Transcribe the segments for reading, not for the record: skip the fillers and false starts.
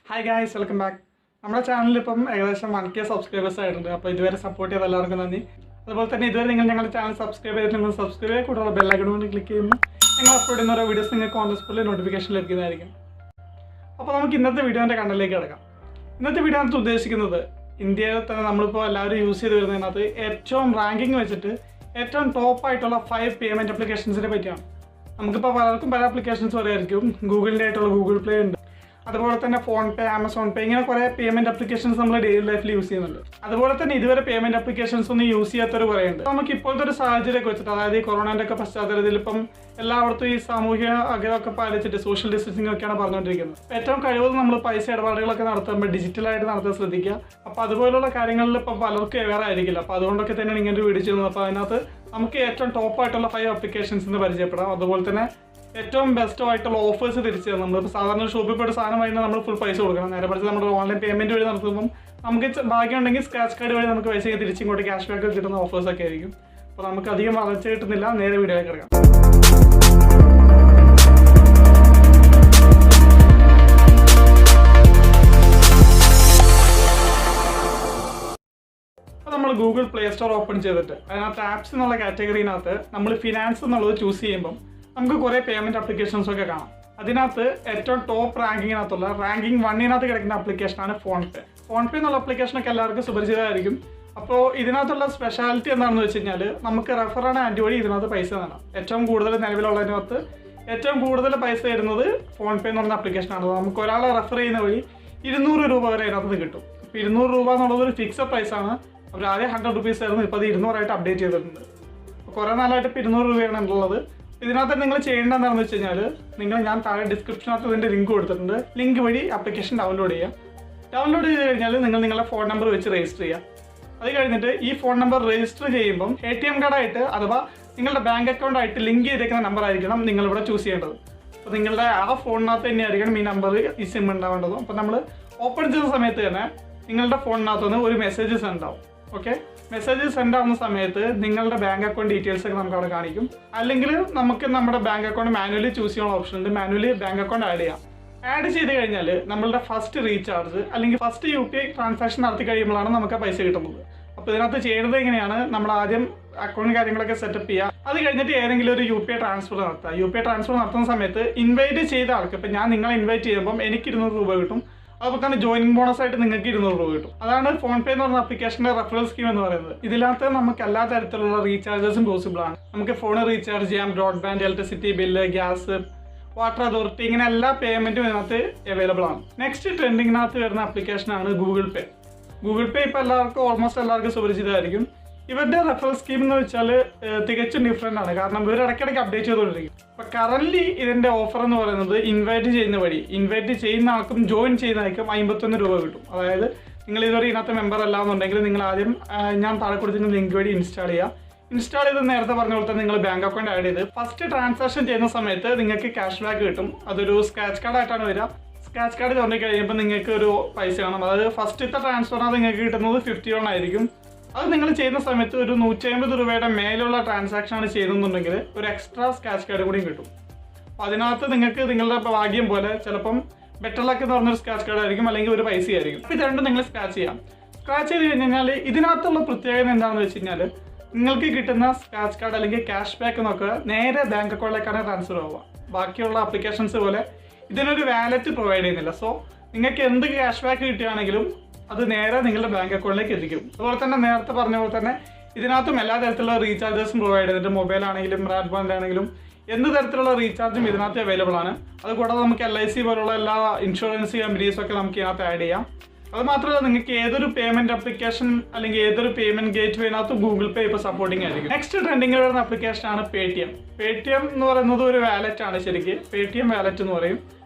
Hi guys, welcome back. നമ്മുടെ ചാനലിൽ ഇപ്പം ഏകദേശം 1K സബ്സ്ക്രൈബേഴ്സ് ആയിട്ടുണ്ട്. അപ്പോൾ ഇതുവരെ സപ്പോർട്ട് ചെയ്ത എല്ലാവർക്കും നന്ദി. അതുപോലെ തന്നെ ഇതുവരെ നിങ്ങൾ ഞങ്ങളുടെ ചാനൽ സബ്സ്ക്രൈബ് ചെയ്തിട്ടുണ്ടെങ്കിൽ സബ്സ്ക്രൈബ് ചെയ്യുക, കൂടാതെ ബെൽ ഐക്കൺ കൊണ്ട് ക്ലിക്ക് ചെയ്യുമ്പോൾ ഞങ്ങൾ അപ്ലോഡ് ചെയ്യുന്ന ഓരോ വീഡിയോസ് നിങ്ങൾക്ക് ഓൺ ദി സ്പോട്ടിൽ നോട്ടിഫിക്കേഷൻ ലഭിക്കുന്നതായിരിക്കും. അപ്പോൾ നമുക്ക് ഇന്നത്തെ വീഡിയോൻ്റെ കണ്ടന്റിലേക്ക് കിടക്കാം. ഇന്നത്തെ വീഡിയോ ആണ് ഉദ്ദേശിക്കുന്നത് ഇന്ത്യയിൽ തന്നെ നമ്മളിപ്പോൾ എല്ലാവരും യൂസ് ചെയ്ത് വരുന്നതിനകത്ത് ഏറ്റവും റാങ്കിങ് വെച്ചിട്ട് ഏറ്റവും ടോപ്പായിട്ടുള്ള 5 പേയ്മെൻറ്റ് ആപ്ലിക്കേഷൻസിനെ പറ്റിയാണ്. നമുക്കിപ്പോൾ പലർക്കും പല ആപ്ലിക്കേഷൻസ് പറയായിരിക്കും. ഗൂഗിളിൻ്റെ ആയിട്ടുള്ള ഗൂഗിൾ പ്ലേ ഉണ്ട്, അതുപോലെ തന്നെ ഫോൺപേ, ആമസോൺ പേ, ഇങ്ങനെ കുറേ പേയ്മെൻറ്റ് ആപ്ലിക്കേഷൻസ് നമ്മൾ ഡെയിലി ലൈഫിൽ യൂസ് ചെയ്യുന്നുണ്ട്. അതുപോലെ തന്നെ ഇതുവരെ പേയ്മെൻറ്റ് ആപ്ലിക്കേഷൻസ് ഒന്നും യൂസ് ചെയ്യാത്തവർ പറയുന്നുണ്ട്. നമുക്ക് ഇപ്പോഴത്തെ ഒരു സാഹചര്യമൊക്കെ വെച്ചിട്ട്, അതായത് ഈ കൊറോണൻ്റെ ഒക്കെ പശ്ചാത്തലത്തിൽ ഇപ്പം എല്ലായിടത്തും ഈ സാമൂഹിക അകലമൊക്കെ പാലിച്ചിട്ട് സോഷ്യൽ ഡിസ്റ്റൻസിംഗ് ഒക്കെയാണ് പറഞ്ഞുകൊണ്ടിരിക്കുന്നത്. ഏറ്റവും കഴിവതും നമ്മൾ പൈസ ഇടപാടുകളൊക്കെ നടത്തുമ്പോൾ ഡിജിറ്റലായിട്ട് നടത്താൻ ശ്രദ്ധിക്കുക. അപ്പോൾ അതുപോലുള്ള കാര്യങ്ങളിൽ ഇപ്പോൾ പലർക്കും അവെയർ ആയിരിക്കില്ല. അപ്പോൾ അതുകൊണ്ടൊക്കെ തന്നെയാണ് ഇങ്ങനെ ഒരു വീഡിയോ ചെയ്യുന്നത്. അപ്പോൾ അതിനകത്ത് നമുക്ക് ഏറ്റവും ടോപ്പായിട്ടുള്ള 5 ആപ്ലിക്കേഷൻസ് എന്ന് പരിചയപ്പെടാം. അതുപോലെ തന്നെ ഏറ്റവും ബെസ്റ്റ് ആയിട്ടുള്ള ഓഫേഴ്സ് തിരിച്ചു തരും. നമ്മളിപ്പോൾ സാധാരണ ഷോപ്പിൽ പോയിട്ട് സാധനം വഴി നമ്മൾ ഫുൾ പൈസ കൊടുക്കണം. നേരെ പഠിച്ച് നമ്മുടെ ഓൺലൈൻ പേയ്മെൻറ്റ് വഴി നടത്തുമ്പം നമുക്ക് ഭാഗ്യമുണ്ടെങ്കിൽ സ്ക്രാച്ച് കാർഡ് വഴി നമുക്ക് പൈസ തിരിച്ചിങ്ങോട്ട് ക്യാഷ് ബാക്ക് കിട്ടുന്ന ഓഫേഴ്സൊക്കെ ആയിരിക്കും. അപ്പോൾ നമുക്ക് അധികം വളർച്ച കിട്ടുന്നില്ല. നേരെ വീഡിയോയിലേക്ക് കിടക്കാം. അപ്പോൾ നമ്മൾ ഗൂഗിൾ പ്ലേ സ്റ്റോർ ഓപ്പൺ ചെയ്തിട്ട് അതിനകത്ത് ആപ്സ് എന്നുള്ള കാറ്റഗറിനകത്ത് നമ്മൾ ഫിനാൻസ് എന്നുള്ളത് ചൂസ് ചെയ്യുമ്പം നമുക്ക് കുറേ പേയ്മെൻറ്റ് ആപ്ലിക്കേഷൻസൊക്കെ കാണാം. അതിനകത്ത് ഏറ്റവും ടോപ്പ് റാങ്കിങ്ങിനകത്തുള്ള റാങ്കിങ് 1 കിടക്കുന്ന ആപ്ലിക്കേഷനാണ് ഫോൺപേ. ഫോൺപേ എന്നുള്ള ആപ്ലിക്കേഷനൊക്കെ എല്ലാവർക്കും സുപരിചിതമായിരിക്കും. അപ്പോൾ ഇതിനകത്തുള്ള സ്പെഷ്യാലിറ്റി എന്താണെന്ന് വെച്ച് കഴിഞ്ഞാൽ നമുക്ക് റെഫറാണ് ആൻഡ് വഴി ഇതിനകത്ത് പൈസ നേടാം. ഏറ്റവും കൂടുതൽ നിലവിലുള്ളതിനകത്ത് ഏറ്റവും കൂടുതൽ പൈസ തരുന്നത് ഫോൺപേ എന്ന് പറഞ്ഞ ആപ്ലിക്കേഷനാണ്. നമുക്ക് ഒരാളെ റെഫർ ചെയ്യുന്ന വഴി 200 രൂപ വരെ അതിനകത്ത് കിട്ടും. ഇപ്പോൾ 200 രൂപ എന്നുള്ളത് ഒരു ഫിക്സഡ് പ്രൈസാണ്. അവർ ആദ്യം 100 റുപ്പീസ് ആയിരുന്നു, ഇപ്പോൾ അത് 200 അപ്ഡേറ്റ് ചെയ്തിട്ടുണ്ട്. അപ്പോൾ കുറേ നാളായിട്ട് ഇപ്പോൾ 200 രൂപയാണ് ഉള്ളത്. ഇതിനകത്ത് നിങ്ങൾ ചെയ്യേണ്ടത് എന്താണെന്ന് വെച്ച് കഴിഞ്ഞാൽ ഞാൻ താഴെ ഡിസ്ക്രിപ്ഷനകത്ത് ഇതിൻ്റെ ലിങ്ക് കൊടുത്തിട്ടുണ്ട്. ലിങ്ക് വഴി ആപ്ലിക്കേഷൻ ഡൗൺലോഡ് ചെയ്യാം. ഡൗൺലോഡ് ചെയ്ത് കഴിഞ്ഞാൽ നിങ്ങളുടെ ഫോൺ നമ്പർ വെച്ച് രജിസ്റ്റർ ചെയ്യാം. അത് കഴിഞ്ഞിട്ട് ഈ ഫോൺ നമ്പർ രജിസ്റ്റർ ചെയ്യുമ്പം ATM കാർഡായിട്ട് അഥവാ നിങ്ങളുടെ ബാങ്ക് അക്കൗണ്ടായിട്ട് ലിങ്ക് ചെയ്തേക്കുന്ന നമ്പർ ആയിരിക്കണം നിങ്ങളിവിടെ ചൂസ് ചെയ്യേണ്ടത്. അപ്പോൾ നിങ്ങളുടെ ആ ഫോണിനകത്ത് തന്നെ ആയിരിക്കണം ഈ നമ്പർ ഈ സിം ഉണ്ടാവേണ്ടതും. അപ്പോൾ നമ്മൾ ഓപ്പൺ ചെയ്ത സമയത്ത് തന്നെ നിങ്ങളുടെ ഫോണിനകത്തുനിന്ന് ഒരു മെസ്സേജ് സെൻഡ് ആവും. ഓക്കെ, മെസ്സേജ് സെൻഡ് ആവുന്ന സമയത്ത് നിങ്ങളുടെ ബാങ്ക് അക്കൗണ്ട് ഡീറ്റെയിൽസ് ഒക്കെ നമുക്ക് അവിടെ കാണിക്കും. അല്ലെങ്കിൽ നമുക്ക് നമ്മുടെ ബാങ്ക് അക്കൗണ്ട് മാനുവലി ചൂസ് ചെയ്യാനുള്ള ഓപ്ഷൻ ഉണ്ട്. മാനുവലി ബാങ്ക് അക്കൗണ്ട് ആഡ് ചെയ്യാം. ആഡ് ചെയ്ത് കഴിഞ്ഞാൽ നമ്മളുടെ ഫസ്റ്റ് റീചാർജ് അല്ലെങ്കിൽ ഫസ്റ്റ് UPI ട്രാൻസാക്ഷൻ നടത്തി കഴിയുമ്പോഴാണ് നമുക്ക് പൈസ കിട്ടുന്നത്. അപ്പോൾ ഇതിനകത്ത് ചെയ്യുന്നത് എങ്ങനെയാണ്, നമ്മൾ ആദ്യം അക്കൗണ്ട് കാര്യങ്ങളൊക്കെ സെറ്റപ്പ് ചെയ്യുക. അത് കഴിഞ്ഞിട്ട് ഏതെങ്കിലും ഒരു UPI ട്രാൻസ്ഫർ നടത്തുക. UPI ട്രാൻസ്ഫർ നടത്തുന്ന സമയത്ത് ഇൻവൈറ്റ് ചെയ്ത ആൾക്ക്, ഇപ്പോൾ ഞാൻ നിങ്ങളെ ഇൻവൈറ്റ് ചെയ്യുമ്പം എനിക്ക് 200 രൂപ കിട്ടും. അതുപോലെ തന്നെ ജോയിനിങ് ബോണസ് ആയിട്ട് നിങ്ങൾക്ക് 200 രൂപ കിട്ടും. അതാണ് ഫോൺപേ എന്ന് പറഞ്ഞ ആപ്ലിക്കേഷൻ്റെ റെഫറൽ സ്കീം എന്ന് പറയുന്നത്. ഇതിനകത്ത് നമുക്ക് എല്ലാ തരത്തിലുള്ള റീചാർജസും പോസിബിൾ ആണ്. നമുക്ക് ഫോൺ റീചാർജ് ചെയ്യാം, broadband, electricity bill, gas, water authority, ഇങ്ങനെ എല്ലാ പേയ്മെൻറ്റും ഇതിനകത്ത് അവൈലബിൾ ആണ്. നെക്സ്റ്റ് ട്രെൻഡിങ്ങിനകത്ത് വരുന്ന ആപ്ലിക്കേഷനാണ് ഗൂഗിൾ പേ. ഗൂഗിൾ പേ ഇപ്പോൾ ഓൾമോസ്റ്റ് എല്ലാവർക്കും സുപരിചിതമായിരിക്കും. ഇവരുടെ റെഫറൽ സ്കീം എന്ന് വെച്ചാൽ തികച്ചും ഡിഫറെൻ്റ് ആണ്. കാരണം ഇവർ ഇടയ്ക്കിടയ്ക്ക് അപ്ഡേറ്റ് ചെയ്തുകൊണ്ടിരിക്കും. അപ്പോൾ കറൻറ്റ്ലി ഇതിൻ്റെ ഓഫർ എന്ന് പറയുന്നത് ഇൻവൈറ്റ് ചെയ്യുന്ന ആൾക്കും ജോയിൻ ചെയ്യുന്ന ആൾക്കും 51 രൂപ കിട്ടും. അതായത് നിങ്ങൾ ഇതുവരെ ഇതിനകത്ത് മെമ്പർ അല്ല എന്നുണ്ടെങ്കിൽ നിങ്ങൾ ആദ്യം ഞാൻ താഴെ കൊടുത്തിരുന്ന ലിങ്ക് വഴി ഇൻസ്റ്റാൾ ചെയ്യുക. ഇൻസ്റ്റാൾ ചെയ്ത് നേരത്തെ പറഞ്ഞ പോലെ തന്നെ നിങ്ങൾ ബാങ്ക് അക്കൗണ്ട് ആഡ് ചെയ്ത് ഫസ്റ്റ് ട്രാൻസാക്ഷൻ ചെയ്യുന്ന സമയത്ത് നിങ്ങൾക്ക് ക്യാഷ് ബാക്ക് കിട്ടും. അതൊരു സ്ക്രാച്ച് കാർഡായിട്ടാണ് വരിക. സ്ക്രാച്ച് കാർഡ് തുറന്നു കഴിയുമ്പോൾ നിങ്ങൾക്ക് ഒരു പൈസ കാണും. അതായത് ഫസ്റ്റത്തെ ട്രാൻസ്ഫറിനകത്ത് നിങ്ങൾക്ക് കിട്ടുന്നത് 51 ആയിരിക്കും. അത് നിങ്ങൾ ചെയ്യുന്ന സമയത്ത് ഒരു 150 രൂപയുടെ മേലുള്ള ട്രാൻസാക്ഷനാണ് ചെയ്യുന്നുണ്ടെങ്കിൽ ഒരു എക്സ്ട്രാ സ്ക്രാച്ച് കാർഡ് കൂടിയും കിട്ടും. അപ്പോൾ അതിനകത്ത് നിങ്ങൾക്ക് നിങ്ങളുടെ ഭാഗ്യം പോലെ ചിലപ്പം ബെറ്റർ ലക്ക് എന്ന് പറഞ്ഞൊരു സ്ക്രാച്ച് കാർഡ് ആയിരിക്കും, അല്ലെങ്കിൽ ഒരു പൈസ ആയിരിക്കും. അപ്പോൾ ഇത് രണ്ടും നിങ്ങൾ സ്ക്രാച്ച് ചെയ്യാം. സ്ക്രാച്ച് ചെയ്ത് കഴിഞ്ഞാൽ ഇതിനകത്തുള്ള പ്രത്യേകത എന്താണെന്ന് വെച്ച് കഴിഞ്ഞാൽ നിങ്ങൾക്ക് കിട്ടുന്ന സ്ക്രാച്ച് കാർഡ് അല്ലെങ്കിൽ ക്യാഷ് ബാക്ക് എന്നൊക്കെ നേരെ ബാങ്ക് അക്കൗണ്ടിലേക്കാണ് ട്രാൻസ്ഫർ ആവുക. ബാക്കിയുള്ള ആപ്ലിക്കേഷൻസ് പോലെ ഇതിനൊരു വാലറ്റ് പ്രൊവൈഡ് ചെയ്യുന്നില്ല. സോ നിങ്ങൾക്ക് എന്ത് ക്യാഷ് ബാക്ക് കിട്ടുകയാണെങ്കിലും അത് നേരെ നിങ്ങളുടെ ബാങ്ക് അക്കൗണ്ടിലേക്ക് എത്തിക്കും. അതുപോലെ തന്നെ നേരത്തെ പറഞ്ഞ പോലെ തന്നെ ഇതിനകത്തും എല്ലാ തരത്തിലുള്ള റീചാർജസും പ്രൊവൈഡ് ചെയ്തിട്ട്, മൊബൈൽ ആണെങ്കിലും ബ്രോഡ്ബാൻഡ് ആണെങ്കിലും എന്ത് തരത്തിലുള്ള റീചാർജും ഇതിനകത്ത് അവൈലബിൾ ആണ്. അതുകൂടാതെ നമുക്ക് LIC പോലുള്ള എല്ലാ ഇൻഷുറൻസ് കമ്പനീസൊക്കെ നമുക്ക് ഇതിനകത്ത് ആഡ് ചെയ്യാം. അത് മാത്രമല്ല നിങ്ങൾക്ക് ഏതൊരു പേയ്മെൻറ്റ് ആപ്ലിക്കേഷൻ അല്ലെങ്കിൽ ഏതൊരു പേയ്മെൻറ്റ് ഗേറ്റ് വേനകത്ത് ഗൂഗിൾ പേ ഇപ്പോൾ സപ്പോർട്ടിംഗ് ആയിരിക്കും. നെക്സ്റ്റ് ട്രെൻഡിങ്ങിൽ വരുന്ന ആപ്ലിക്കേഷനാണ് Paytm. Paytm എന്ന് പറയുന്നത് ഒരു വാലറ്റാണ്. ശരിക്കും Paytm വാലറ്റ് എന്ന് പറയും.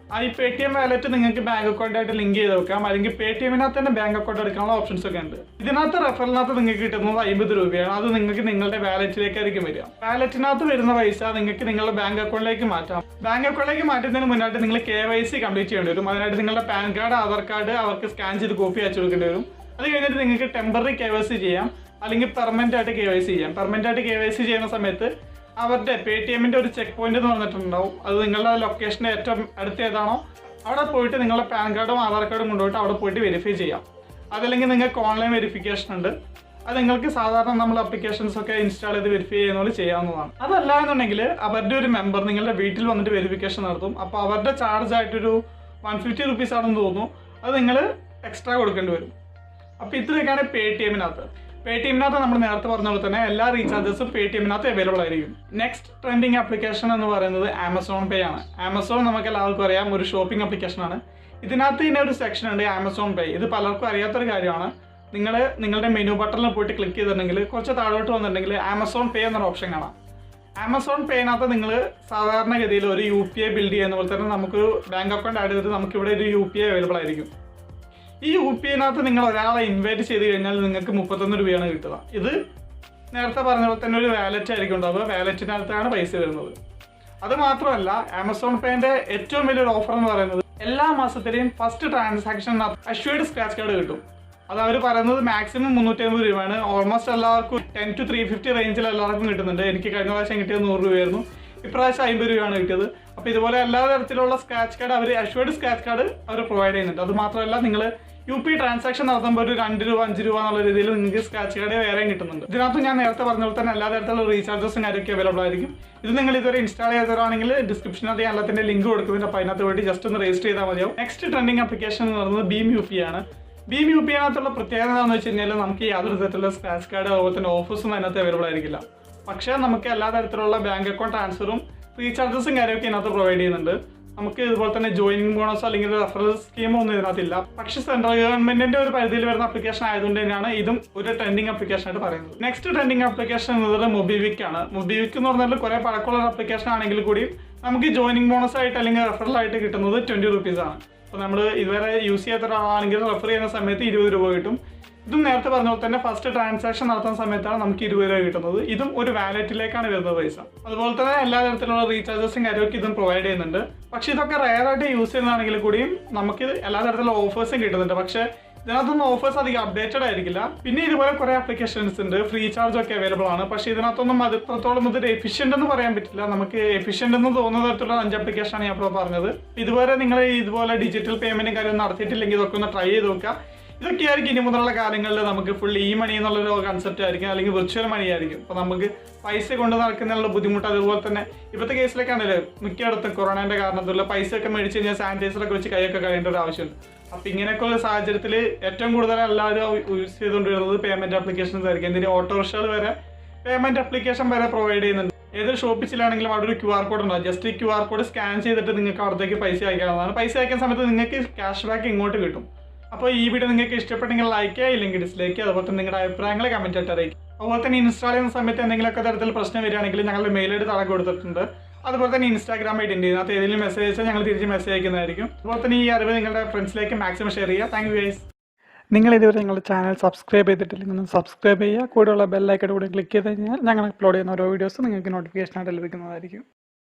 ഈ Paytm വാലറ്റ് നിങ്ങൾക്ക് ബാങ്ക് അക്കൗണ്ടായിട്ട് ലിങ്ക് ചെയ്ത് വെക്കാം, അല്ലെങ്കിൽ Paytmനകത്ത് തന്നെ ബാങ്ക് അക്കൗണ്ട് എടുക്കാനുള്ള ഓപ്ഷൻസ് ഒക്കെ ഉണ്ട്. ഇതിനകത്ത് റെഫറലിനകത്ത് നിങ്ങൾക്ക് കിട്ടുന്നത് 50 രൂപയാണ്. അത് നിങ്ങൾക്ക് നിങ്ങളുടെ വാലറ്റിലേക്കായിരിക്കും വരിക. വാലറ്റിനകത്ത് വരുന്ന പൈസ നിങ്ങൾക്ക് നിങ്ങളുടെ ബാങ്ക് അക്കൗണ്ടിലേക്ക് മാറ്റാം. ബാങ്ക് അക്കൗണ്ടിലേക്ക് മാറ്റുന്നതിന് മുന്നായിട്ട് നിങ്ങൾ KYC കംപ്ലീറ്റ് ചെയ്യേണ്ടി വരും. അതിനായിട്ട് നിങ്ങളുടെ പാൻ കാർഡ്, ആധാർ കാർഡ് അവർക്ക് സ്കാൻ ചെയ്ത് കോപ്പി അയച്ചു കൊടുക്കേണ്ടി വരും. അത് കഴിഞ്ഞിട്ട് നിങ്ങൾക്ക് ടെമ്പററി KYC ചെയ്യാം, അല്ലെങ്കിൽ പെർമനന്റ് ആയിട്ട് KYC ചെയ്യാം. പെർമനന്റ് ആയിട്ട് KYC ചെയ്യുന്ന സമയത്ത് അവരുടെ Paytmന്റെ ഒരു ചെക്ക് പോയിന്റ് എന്ന് പറഞ്ഞിട്ടുണ്ടാവും. അത് നിങ്ങളുടെ ലൊക്കേഷൻ്റെ ഏറ്റവും അടുത്ത് ഏതാണോ അവിടെ പോയിട്ട് നിങ്ങളുടെ പാൻ കാർഡും ആധാർ കാർഡും കൊണ്ടുപോയിട്ട് അവിടെ പോയിട്ട് വെരിഫൈ ചെയ്യാം. അതല്ലെങ്കിൽ നിങ്ങൾക്ക് ഓൺലൈൻ വെരിഫിക്കേഷൻ ഉണ്ട്. അത് നിങ്ങൾക്ക് സാധാരണ നമ്മൾ അപ്ലിക്കേഷൻസ് ഒക്കെ ഇൻസ്റ്റാൾ ചെയ്ത് വെരിഫൈ ചെയ്യുന്ന പോലെ ചെയ്യാവുന്നതാണ്. അതല്ല എന്നുണ്ടെങ്കിൽ അവരുടെ ഒരു മെമ്പർ നിങ്ങളുടെ വീട്ടിൽ വന്നിട്ട് വെരിഫിക്കേഷൻ നടത്തും. അപ്പോൾ അവരുടെ ചാർജ് ആയിട്ടൊരു 150 റുപ്പീസ് ആണെന്ന് തോന്നുന്നു. അത് നിങ്ങൾ എക്സ്ട്രാ കൊടുക്കേണ്ടി വരും. അപ്പോൾ ഇത്രയൊക്കെയാണ് Paytm-നകത്ത്. Paytm-നകത്ത് നമ്മൾ നേരത്തെ പറഞ്ഞ പോലെ തന്നെ എല്ലാ റീചാർജസും Paytm-നകത്ത് അവൈലബിൾ ആയിരിക്കും. നെക്സ്റ്റ് ട്രെൻഡിങ് ആപ്ലിക്കേഷൻ എന്ന് പറയുന്നത് ആമസോൺ പേ ആണ്. ആമസോൺ നമുക്ക് എല്ലാവർക്കും അറിയാം, ഒരു ഷോപ്പിംഗ് ആപ്ലിക്കേഷനാണ്. ഇതിനകത്ത് തന്നെ ഒരു സെക്ഷൻ ഉണ്ട് ആമസോൺ പേ. ഇത് പലർക്കും അറിയാത്തൊരു കാര്യമാണ്. നിങ്ങൾ നിങ്ങളുടെ മെനു ബട്ടണിൽ പോയിട്ട് ക്ലിക്ക് ചെയ്തിട്ടുണ്ടെങ്കിൽ കുറച്ച് താഴോട്ട് വന്നിട്ടുണ്ടെങ്കിൽ ആമസോൺ പേ എന്നൊരു ഓപ്ഷൻ കാണാം. ആമസോൺ പേനകത്ത് നിങ്ങൾ സാധാരണഗതിയിൽ ഒരു UPI ബിൽഡ് ചെയ്യുന്ന പോലെ തന്നെ നമുക്ക് ബാങ്ക് അക്കൗണ്ട് ആഡ് ചെയ്തിട്ട് നമുക്കിവിടെ ഒരു UPI അവൈലബിൾ ആയിരിക്കും. ഈ UPI-നകത്ത് നിങ്ങൾ ഒരാളെ ഇൻവൈറ്റ് ചെയ്ത് കഴിഞ്ഞാൽ നിങ്ങൾക്ക് 31 രൂപയാണ് കിട്ടുക. ഇത് നേരത്തെ പറഞ്ഞ പോലെ തന്നെ ഒരു വാലറ്റ് ആയിരിക്കും ഉണ്ടാവുക. വാലറ്റിനകത്താണ് പൈസ വരുന്നത്. അത് മാത്രമല്ല, ആമസോൺ പേൻ്റെ ഏറ്റവും വലിയൊരു ഓഫർ എന്ന് പറയുന്നത് എല്ലാ മാസത്തിലെയും ഫസ്റ്റ് ട്രാൻസാക്ഷനകത്ത് അഷ്വേർഡ് സ്ക്രാച്ച് കാർഡ് കിട്ടും. അത് അവർ പറയുന്നത് മാക്സിമം 350 രൂപയാണ്. ഓൾമോസ്റ്റ് എല്ലാവർക്കും 10 to 350 റേഞ്ചിൽ എല്ലാവർക്കും കിട്ടുന്നുണ്ട്. എനിക്ക് കഴിഞ്ഞ പ്രാവശ്യം കിട്ടിയത് 100 രൂപയായിരുന്നു. ഇപ്രാവശ്യം 50 രൂപയാണ് കിട്ടിയത്. അപ്പോൾ ഇതുപോലെ എല്ലാ തരത്തിലുള്ള സ്ക്രാച്ച് കാർഡ് അവർ അഷ്വേർഡ് സ്ക്രാച്ച് കാർഡ് അവർ പ്രൊവൈഡ് ചെയ്യുന്നുണ്ട്. അത് മാത്രമല്ല, നിങ്ങൾ UPI ട്രാൻസാക്ഷൻ നടത്തുമ്പോൾ ഒരു 2 രൂപ 5 രൂപ എന്നുള്ള രീതിയിൽ നിങ്ങൾക്ക് സ്ക്രാച്ച് കാർഡ് വേറെയും കിട്ടുന്നുണ്ട്. ഇതിനകത്ത് ഞാൻ നേരത്തെ പറഞ്ഞ പോലെ തന്നെ എല്ലാ തരത്തിലുള്ള റീചാർജസും കാര്യമൊക്കെ അവൈലബിൾ ആയിരിക്കും. ഇത് നിങ്ങൾ ഇതുവരെ ഇൻസ്റ്റാൾ ചെയ്തവരാണെങ്കിൽ ഡിസ്ക്രിപ്ഷനകത്ത് ഞാൻ എല്ലാത്തിൻ്റെ ലിങ്ക് കൊടുക്കുന്നുണ്ട്. അപ്പോൾ അതിനകത്ത് വേണ്ടി ജസ്റ്റ് ഒന്ന് രജിസ്റ്റർ ചെയ്താൽ മതിയാവും. നെക്സ്റ്റ് ട്രെൻഡിങ് ആപ്ലിക്കേഷൻ എന്ന് പറയുന്നത് BHIM UPI ആണ്. BHIM UPI-നകത്തുള്ള പ്രത്യേകത എന്താണെന്ന് വെച്ച് കഴിഞ്ഞാൽ നമുക്ക് യാതൊരു തരത്തിലുള്ള സ്ക്രാച്ച് കാർഡ് അതുപോലെ തന്നെ ഓഫേഴ്സും അതിനകത്ത് അവൈലബിൾ ആയിരിക്കില്ല. പക്ഷേ നമുക്ക് എല്ലാ തരത്തിലുള്ള ബാങ്ക് അക്കൗണ്ട് ട്രാൻസ്ഫറും റീചാർജസും കാര്യമൊക്കെ ഇതിനകത്ത് പ്രൊവൈഡ് ചെയ്യുന്നുണ്ട്. നമുക്ക് ഇതുപോലെ തന്നെ ജോയിനിങ് ബോണസോ അല്ലെങ്കിൽ റെഫറൽ സ്കീമോ ഒന്നും ഇതിനകത്തില്ല. പക്ഷേ സെൻട്രൽ ഗവൺമെന്റിന്റെ ഒരു പരിധിയിൽ വരുന്ന ആപ്ലിക്കേഷൻ ആയതുകൊണ്ട് തന്നെയാണ് ഇതും ഒരു ട്രെൻഡിങ് ആപ്ലിക്കേഷൻ ആയിട്ട് പറയുന്നത്. നെക്സ്റ്റ് ട്രെൻഡിങ് ആപ്ലിക്കേഷൻ എന്നത് Mobiwik ആണ്. Mobiwik എന്ന് പറഞ്ഞാൽ കുറേ പഴക്കമുള്ള ആപ്ലിക്കേഷൻ ആണെങ്കിൽ കൂടി നമുക്ക് ജോയിനിങ് ബോണസ് ആയിട്ട് അല്ലെങ്കിൽ റെഫറൽ ആയിട്ട് കിട്ടുന്നത് 20 റുപ്പീസ് ആണ്. അപ്പോൾ നമ്മൾ ഇതുവരെ യൂസ് ചെയ്യാത്ത ഒരാളാണെങ്കിൽ റെഫർ ചെയ്യുന്ന സമയത്ത് 20 രൂപ കിട്ടും. ഇതും നേരത്തെ പറഞ്ഞ പോലെ തന്നെ ഫസ്റ്റ് ട്രാൻസാക്ഷൻ നടത്തുന്ന സമയത്താണ് നമുക്ക് 20 രൂപ കിട്ടുന്നത്. ഇതും ഒരു വാലറ്റിലേക്കാണ് വരുന്നത് പൈസ. അതുപോലെ തന്നെ എല്ലാ തരത്തിലുള്ള റീചാർജസും കാര്യമൊക്കെ ഇതും പ്രൊവൈഡ് ചെയ്യുന്നുണ്ട്. പക്ഷേ ഇതൊക്കെ റെയറായിട്ട് യൂസ് ചെയ്യുന്നതാണെങ്കിൽ കൂടിയും നമുക്ക് എല്ലാ തരത്തിലുള്ള ഓഫേഴ്സും കിട്ടുന്നുണ്ട്. പക്ഷേ ഇതിനകത്തൊന്നും ഓഫേഴ്സ് അധികം അപ്ഡേറ്റഡ് ആയിരിക്കില്ല. പിന്നെ ഇതുപോലെ കുറേ ആപ്ലിക്കേഷൻസ് ഉണ്ട്, ഫ്രീ ചാർജ് ഒക്കെ അവൈലബിൾ ആണ്. പക്ഷേ ഇതിനകത്തൊന്നും അത് എത്രത്തോളം ഇതൊരു എഫിഷ്യൻ്റ് എന്ന് പറയാൻ പറ്റില്ല. നമുക്ക് എഫിഷ്യൻ്റ് എന്ന് തോന്നുന്ന തരത്തിലുള്ള 5 ആപ്ലിക്കേഷനാണ് ഞാൻ ഇപ്പോൾ പറഞ്ഞത്. ഇതുവരെ നിങ്ങൾ ഇതുപോലെ ഡിജിറ്റൽ പേയ്മെൻറ്റും കാര്യം നടത്തിയിട്ടില്ലെങ്കിൽ ഇതൊക്കെ ഒന്ന് ട്രൈ ചെയ്ത് നോക്കുക. ഇതൊക്കെയായിരിക്കും ഇനി മുതലുള്ള കാലങ്ങളിൽ നമുക്ക് ഫുൾ മണി എന്നുള്ളൊരു കൺസെപ്റ്റ് ആയിരിക്കും, അല്ലെങ്കിൽ വിർച്വൽ മണി ആയിരിക്കും. അപ്പോൾ നമുക്ക് പൈസ കൊണ്ട് നടക്കുന്നതിനുള്ള ബുദ്ധിമുട്ട്, അതുപോലെ തന്നെ ഇപ്പോഴത്തെ കേസിലൊക്കെയാണല്ലോ മിക്കയിടത്തും കൊറോണയുടെ കാരണത്തിലുള്ള പൈസയൊക്കെ മേടിച്ച് കഴിഞ്ഞാൽ സാനിറ്റൈസറൊക്കെ വെച്ച് കൈയൊക്കെ കഴിയേണ്ട ഒരു ആവശ്യമുണ്ട്. അപ്പോൾ ഇങ്ങനെയൊക്കെയുള്ള സാഹചര്യത്തിൽ ഏറ്റവും കൂടുതൽ എല്ലാവരും യൂസ് ചെയ്തുകൊണ്ടിരുന്നത് പേയ്മെൻറ്റ് ആപ്ലിക്കേഷൻസ് ആയിരിക്കും. എന്തിന് ഓട്ടോറിക്ഷകൾ വരെ പേയ്മെൻറ്റ് ആപ്ലിക്കേഷൻ വരെ പ്രൊവൈഡ് ചെയ്യുന്നുണ്ട്. ഏതൊരു ഷോപ്പിലാണെങ്കിലും അവിടെ ഒരു QR കോഡ് ഉണ്ടാവും. ജസ്റ്റ് ഈ QR കോഡ് സ്കാൻ ചെയ്തിട്ട് നിങ്ങൾക്ക് അവിടത്തേക്ക് പൈസ അയക്കാവുന്നതാണ്. പൈസ അയക്കുന്ന സമയത്ത് നിങ്ങൾക്ക് ക്യാഷ് ബാക്ക് ഇങ്ങോട്ട് കിട്ടും. അപ്പോൾ ഈ വീഡിയോ നിങ്ങൾക്ക് ഇഷ്ടപ്പെട്ടെങ്കിൽ ലൈക്ക് ചെയ്യുക, ഇല്ലെങ്കിൽ ഡിസ്ലൈക്ക് ചെയ്യുക. അതുപോലെ തന്നെ നിങ്ങളുടെ അഭിപ്രായങ്ങൾ കമൻറ്റ് ആയിട്ട് അറിയിക്കും. അതുപോലെ തന്നെ ഇൻസ്റ്റാൾ ചെയ്യുന്ന സമയത്ത് എന്തെങ്കിലുമൊക്കെ തരത്തിൽ പ്രശ്നം വരികയാണെങ്കിൽ ഞങ്ങളുടെ മെയിൽ ഐഡി താഴെ കൊടുത്തിട്ടുണ്ട്. അതുപോലെ തന്നെ Instagram ഐഡി ഉണ്ട്. ഇതിനകത്ത് ഏതെങ്കിലും മെസ്സേജ് അയച്ചാൽ ഞങ്ങൾ തിരിച്ച് മെസ്സേജ് അയക്കുന്നതായിരിക്കും. അതുപോലെ തന്നെ ഈ അറിവ് നിങ്ങളുടെ ഫ്രണ്ട്സിലേക്ക് മാക്സിമം ഷെയർ ചെയ്യുക. Thank you guys. നിങ്ങൾ ഇതുവരെ ഞങ്ങളുടെ ചാനൽ സബ്സ്ക്രൈബ് ചെയ്തിട്ടില്ലെങ്കിൽ ഒന്ന് സബ്സ്ക്രൈബ് ചെയ്യുക. കൂടെയുള്ള ബെല്ലൈക്കൺ കൂടെ ക്ലിക്ക് ചെയ്ത് കഴിഞ്ഞാൽ ഞങ്ങൾ അപ്ലോഡ് ചെയ്യുന്ന ഓരോ വീഡിയോസ് നിങ്ങൾക്ക് നോട്ടിഫിക്കേഷനായിട്ട് ലഭിക്കുന്നതായിരിക്കും.